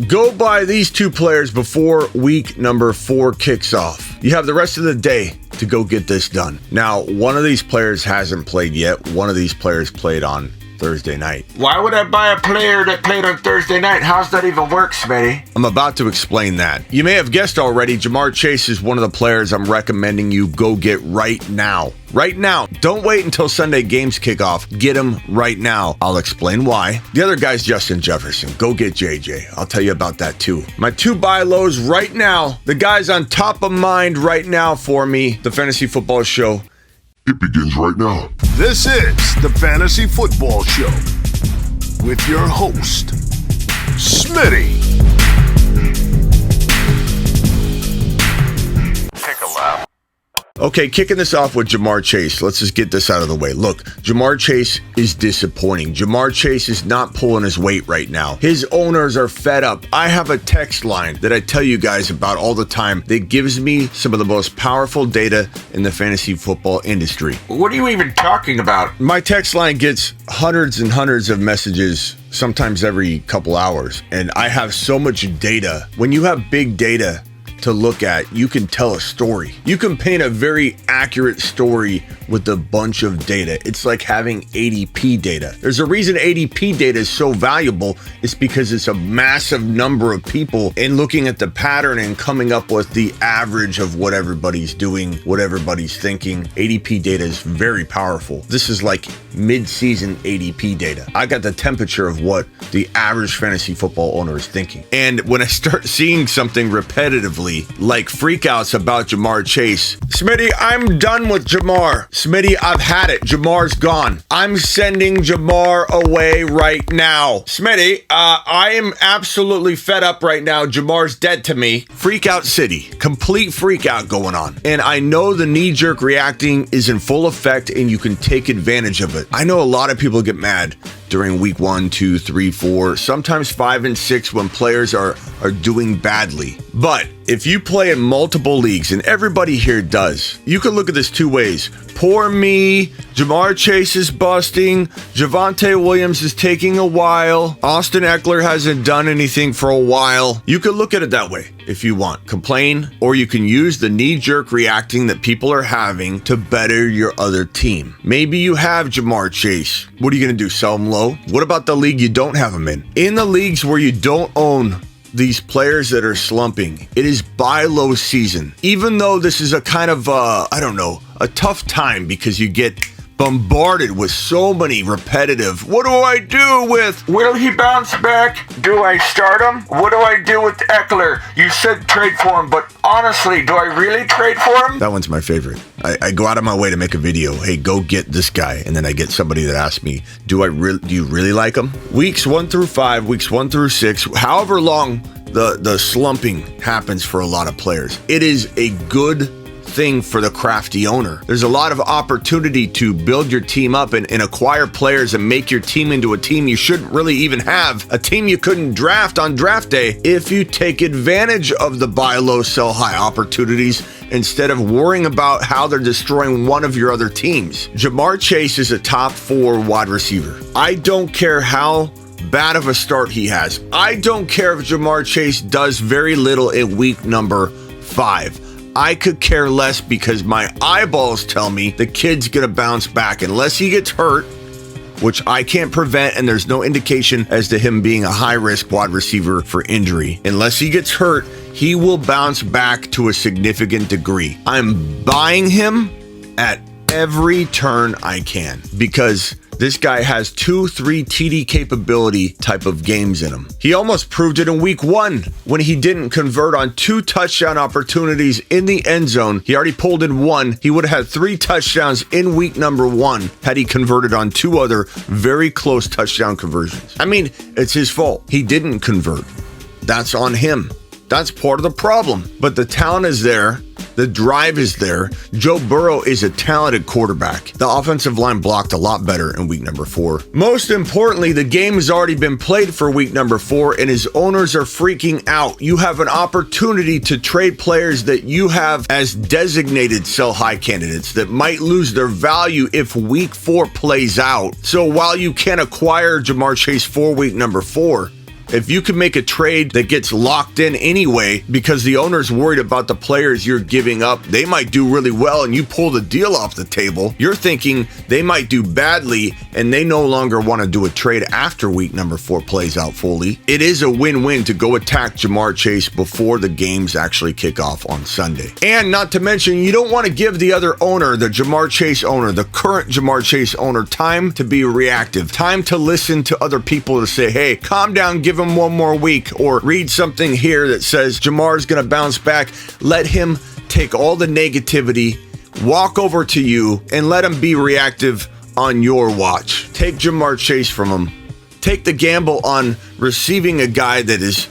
Go buy these two players before week number 4 kicks off. You have the rest of the day to go get this done. Now, one of these players hasn't played yet. One of these players played on Thursday night. Why would I buy a player that played on Thursday night? How's that even work, Smitty? I'm about to explain that. You may have guessed already, Jamar Chase is one of the players I'm recommending you go get right now. Right now. Don't wait until Sunday games kick off. Get him right now. I'll explain why. The other guy's Justin Jefferson. Go get JJ. I'll tell you about that too. My 2 buy lows right now. The guys on top of mind right now for me. The Fantasy Football Show. It begins right now. This is the Fantasy Football Show with your host, Smitty. Take a lap. Okay, kicking this off with Jamar Chase. Let's just get this out of the way. Look, Jamar Chase is disappointing. Jamar Chase is not pulling his weight right now. His owners are fed up. I have a text line that I tell you guys about all the time that gives me some of the most powerful data in the fantasy football industry. What are you even talking about? My text line gets hundreds and hundreds of messages, sometimes every couple hours, and I have so much data. When you have big data to look at, you can tell a story. You can paint a very accurate story with a bunch of data. It's like having ADP data. There's a reason ADP data is so valuable. It's because it's a massive number of people and looking at the pattern and coming up with the average of what everybody's doing, what everybody's thinking. ADP data is very powerful. This is like mid-season ADP data. I got the temperature of what the average fantasy football owner is thinking. And when I start seeing something repetitively, like freakouts about Jamar Chase, Smitty, I'm done with Jamar. Smitty, I've had it. Jamar's gone. I'm sending Jamar away right now. Smitty, I am absolutely fed up right now. Jamar's dead to me. Freakout city. Complete freakout going on. And I know the knee-jerk reacting is in full effect and you can take advantage of it. I know a lot of people get mad during week 1, 2, 3, 4, sometimes 5 and 6 when players are doing badly. But if you play in multiple leagues, and everybody here does, you can look at this 2 ways. Poor me, Jamar Chase is busting, Javonte Williams is taking a while, Austin Eckler hasn't done anything for a while. You can look at it that way if you want. Complain, or you can use the knee-jerk reacting that people are having to better your other team. Maybe you have Jamar Chase. What are you going to do, sell him low? What about the league you don't have him in? In the leagues where you don't own these players that are slumping, it is buy low season. Even though this is a kind of, a tough time because you get bombarded with so many repetitive, what do I do with? Will he bounce back? Do I start him? What do I do with Eckler? You said trade for him, but honestly, do I really trade for him? That one's my favorite. I go out of my way to make a video. Hey, go get this guy. And then I get somebody that asks me, do you really like him? Weeks 1 through 5, weeks 1 through 6, however long the slumping happens for a lot of players, it is a good thing for the crafty owner. There's a lot of opportunity to build your team up and acquire players and make your team into a team you shouldn't really even have, a team you couldn't draft on draft day if you take advantage of the buy low, sell high opportunities instead of worrying about how they're destroying one of your other teams. Jamar Chase is a top 4 wide receiver. I don't care how bad of a start he has. I don't care if Jamar Chase does very little in week number 5. I could care less because my eyeballs tell me the kid's gonna bounce back unless he gets hurt, which I can't prevent, and there's no indication as to him being a high-risk wide receiver for injury. Unless he gets hurt, he will bounce back to a significant degree. I'm buying him at every turn I can because this guy has 2-3 TD capability type of games in him. He almost proved it in week 1 when he didn't convert on 2 touchdown opportunities in the end zone. He already pulled in 1. He would have had 3 touchdowns in week number 1 had he converted on 2 other very close touchdown conversions. I mean, it's his fault. He didn't convert. That's on him. That's part of the problem. But the talent is there. The drive is there. Joe Burrow is a talented quarterback. The offensive line blocked a lot better in week number 4. Most importantly, the game has already been played for week number 4 and his owners are freaking out. You have an opportunity to trade players that you have as designated sell high candidates that might lose their value if week 4 plays out. So while you can acquire Jamar Chase for week number 4, If you can make a trade that gets locked in anyway because the owner's worried about the players you're giving up, they might do really well and you pull the deal off the table, you're thinking they might do badly and they no longer want to do a trade after week number 4 plays out fully. It is a win-win to go attack Ja'Marr Chase before the games actually kick off on Sunday. And not to mention, you don't want to give the other owner, the Ja'Marr Chase owner, the current Ja'Marr Chase owner, time to be reactive, time to listen to other people to say, hey, calm down, give him one more week, or read something here that says Jamar's going to bounce back. Let him take all the negativity, walk over to you, and let him be reactive on your watch. Take Ja'Marr Chase from him. Take the gamble on receiving a guy that is,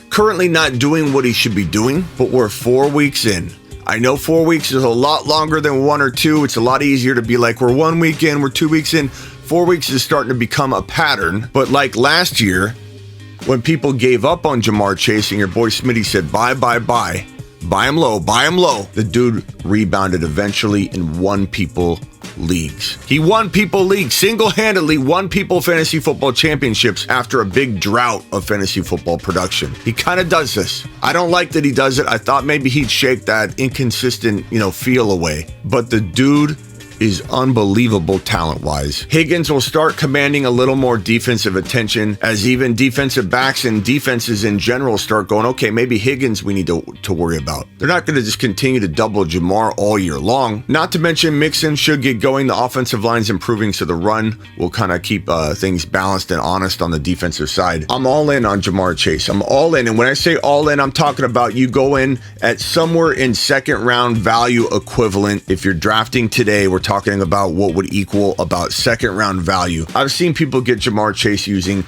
currently not doing what he should be doing, but we're 4 weeks in. I know 4 weeks is a lot longer than 1 or 2. It's a lot easier to be like, we're 1 week in, we're 2 weeks in. 4 weeks is starting to become a pattern. But like last year, when people gave up on Ja'Marr Chase and your boy Smitty said, buy him low, the dude rebounded eventually and won people leagues. He won people leagues, single-handedly won people fantasy football championships after a big drought of fantasy football production. He kind of does this. I don't like that he does it. I thought maybe he'd shake that inconsistent, feel away. But the dude is unbelievable talent-wise. Higgins will start commanding a little more defensive attention as even defensive backs and defenses in general start going, okay, maybe Higgins we need to worry about. They're not going to just continue to double Ja'Marr all year long. Not to mention Mixon should get going. The offensive line's improving, so the run will kind of keep things balanced and honest on the defensive side. I'm all in on Ja'Marr Chase. I'm all in. And when I say all in, I'm talking about you go in at somewhere in second round value equivalent. If you're drafting today, we're talking about what would equal about second round value. I've seen people get Ja'Marr Chase using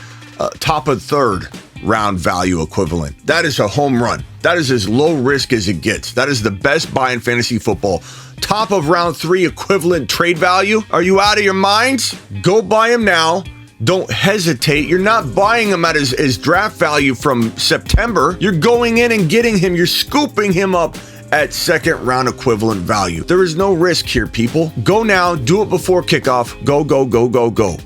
top of third round value equivalent. That is a home run. That is as low risk as it gets. That is the best buy in fantasy football. Top of round 3 equivalent trade value. Are you out of your minds? Go buy him now. Don't hesitate. You're not buying him at his draft value from September. You're going in and getting him. You're scooping him up at second round equivalent value. There is no risk here, people. Go now. Do it before kickoff. Go, go, go, go, go.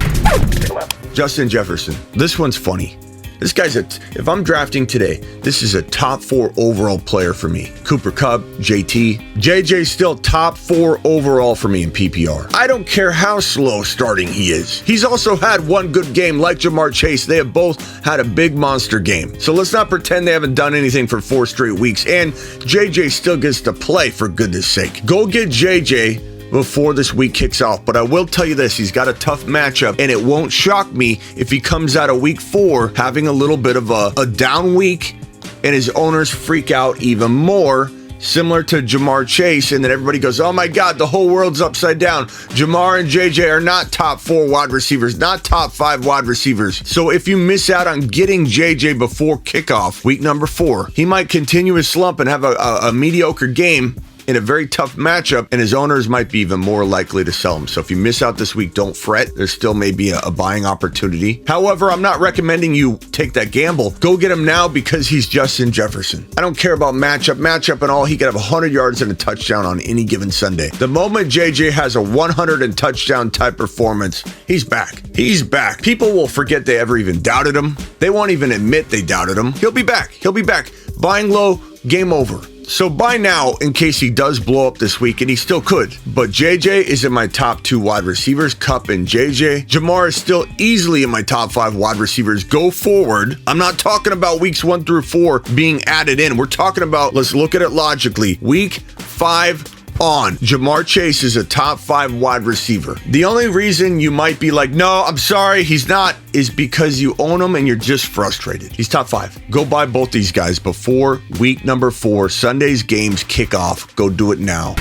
Justin Jefferson. This one's funny. This guy's if I'm drafting today, this is a top 4 overall player for me. Cooper Kupp, JJ's still top 4 overall for me in PPR. I don't care how slow starting he is. He's also had one good game like Ja'Marr Chase. They have both had a big monster game. So let's not pretend they haven't done anything for 4 straight weeks. And JJ still gets to play, for goodness sake. Go get JJ before this week kicks off. But I will tell you this, he's got a tough matchup, and it won't shock me if he comes out of week 4 having a little bit of a down week and his owners freak out even more, similar to Ja'Marr Chase, and then everybody goes, oh my God, the whole world's upside down. Ja'Marr and JJ are not top 4 wide receivers, not top 5 wide receivers. So if you miss out on getting JJ before kickoff, week number 4, he might continue his slump and have a mediocre game in a very tough matchup, and his owners might be even more likely to sell him. So if you miss out this week, don't fret. There still may be a buying opportunity. However, I'm not recommending you take that gamble. Go get him now because he's Justin Jefferson. I don't care about matchup and all. He could have 100 yards and a touchdown on any given Sunday. The moment JJ has a 100 and touchdown type performance, he's back. He's back. People will forget they ever even doubted him. They won't even admit they doubted him. He'll be back. He'll be back. Buying low, game over. So buy now in case he does blow up this week, and he still could. But JJ is in my top 2 wide receivers, Kupp and JJ. Ja'Marr is still easily in my top 5 wide receivers. Go forward. I'm not talking about weeks 1 through 4 being added in. We're talking about, let's look at it logically, week 5 on. Ja'Marr Chase is a top 5 wide receiver. The only reason you might be like, no, I'm sorry, he's not, is because you own him and you're just frustrated. He's top 5. Go buy both these guys before week number 4. Sunday's games kick off. Go do it now.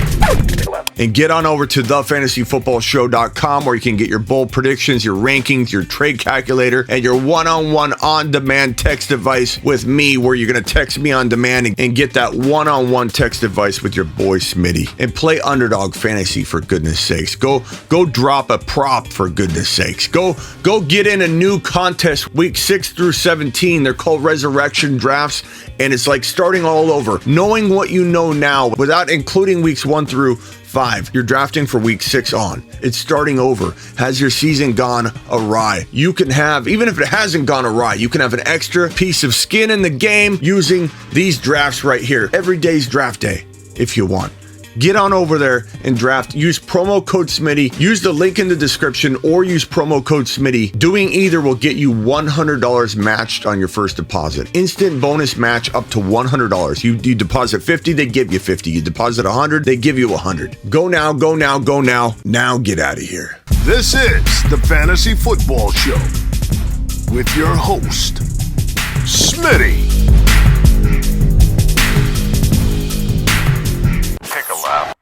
And get on over to thefantasyfootballshow.com where you can get your bold predictions, your rankings, your trade calculator, and your one-on-one on-demand text device with me, where you're going to text me on demand and get that one-on-one text device with your boy Smitty. And play underdog fantasy, for goodness sakes. Go drop a prop, for goodness sakes. Go get in a new contest week 6 through 17. They're called resurrection drafts, and it's like starting all over. Knowing what you know now without including weeks 1 through 5. You're drafting for week 6 on. It's starting over. Has your season gone awry? You can have, even if it hasn't gone awry, you can have an extra piece of skin in the game using these drafts right here. Every day's draft day, if you want. Get on over there and draft. Use promo code Smitty. Use the link in the description or use promo code Smitty. Doing either will get you $100 matched on your first deposit. Instant bonus match up to $100. You deposit 50, they give you 50. You deposit 100, they give you 100. Go now, go now, go now. Now get out of here. This is the Fantasy Football Show with your host, Smitty. Take a lap.